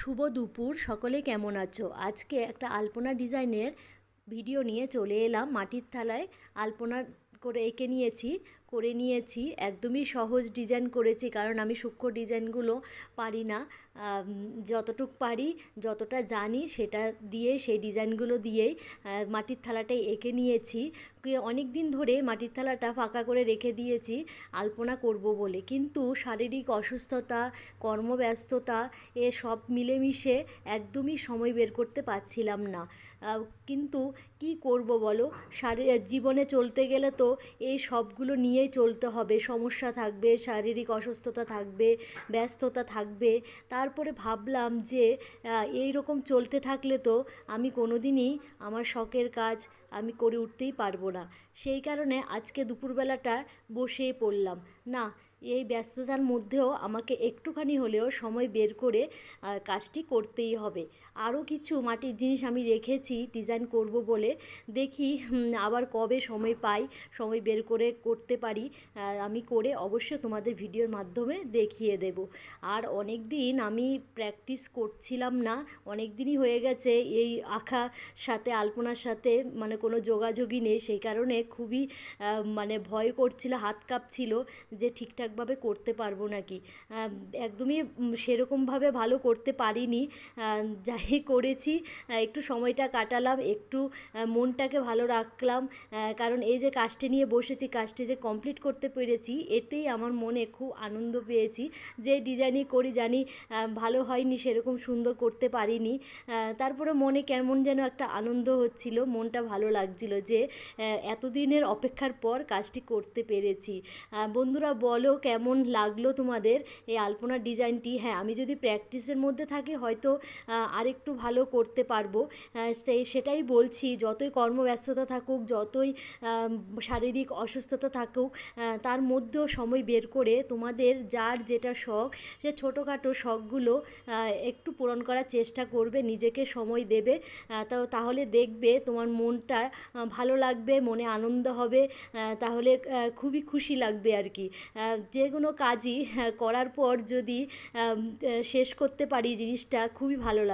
শুভ দুপুর, সকলে কেমন আছো? আজকে একটা আলপনা ডিজাইনের ভিডিও নিয়ে চলে এলাম। মাটির থালায় আলপনা করে নিয়েছি। একদমই সহজ ডিজাইন করেছি, কারণ আমি সূক্ষ্ম ডিজাইনগুলো পারি না। যতটুক পারি, যতটা জানি সেটা দিয়ে, সেই ডিজাইনগুলো দিয়েই মাটির থালাটাই এঁকে নিয়েছি। অনেক দিন ধরে মাটির থালাটা ফাঁকা করে রেখে দিয়েছি আলপনা করব বলে, কিন্তু শারীরিক অসুস্থতা, কর্মব্যস্ততা সব মিলেমিশে একদমই সময় বের করতে পারছিলাম না। কিন্তু কি করব বলো, জীবনে চলতে গেলে তো এই সবগুলো নিয়েই চলতে হবে। সমস্যা থাকবে, শারীরিক অসুস্থতা থাকবে, ব্যস্ততা থাকবে। তারপরে ভাবলাম যে এই রকম চলতে থাকলে তো আমি কোনোদিনই আমার শখের কাজ আমি করে উঠতেই পারবো না। সেই কারণে আজকে দুপুরবেলাটা বসেই পড়লাম, না এই ব্যস্ততার মধ্যেও আমাকে একটুখানি হলেও সময় বের করে কাজটি করতেই হবে। আরও কিছু মাটির জিনিস আমি রেখেছি ডিজাইন করব বলে, দেখি আবার কবে সময় পাই, সময় বের করে করতে পারি। আমি করে অবশ্যই তোমাদের ভিডিওর মাধ্যমে দেখিয়ে দেব। আর অনেক দিন আমি প্র্যাকটিস করছিলাম না, অনেক দিনই হয়ে গেছে এই আঁকার সাথে, আলপনার সাথে মানে কোনো যোগাযোগই নেই। সেই কারণে খুবই মানে ভয় করছিল, হাত কাঁপছিল যে ঠিকঠাকভাবে করতে পারবো নাকি। একদমই সেরকমভাবে ভালো করতে পারিনি। যাই করেছি, একটু সময়টা কাটালাম, একটু মনটাকে ভালো রাখলাম, কারণ এই যে কাজটি নিয়ে বসেছি, কাজটি যে কমপ্লিট করতে পেরেছি, এতেই আমার মনে খুব আনন্দ পেয়েছি। যে ডিজাইনই করি জানি ভালো হয়নি, সেরকম সুন্দর করতে পারিনি, তারপরে মনে কেমন যেন একটা আনন্দ হচ্ছিল, মনটা ভালো লাগছিল যে এতদিনের অপেক্ষার পর কাজটি করতে পেরেছি। বন্ধুরা বলো কেমন লাগলো তোমাদের এই আলপনার ডিজাইনটি। হ্যাঁ, আমি যদি প্র্যাকটিসের মধ্যে থাকি হয়তো আরেকটু ভালো করতে পারবো। সেটাই বলছি, যতই কর্মব্যস্ততা থাকুক, যতই শারীরিক অসুস্থতা থাকুক, তার মধ্যেও সময় বের করে তোমাদের যার যেটা শখ, সে ছোটোখাটো শখগুলো একটু পূরণ করার চেষ্টা করবে, নিজেকে সময় দেবে। তাহলে দেখবে তোমার মনটা ভালো লাগবে, মনে আনন্দ হবে, তাহলে খুবই খুশি লাগবে আর কি। যে কোনো কাজই করার পর যদি শেষ করতে পারি জিনিসটা, খুবই ভালো লাগে।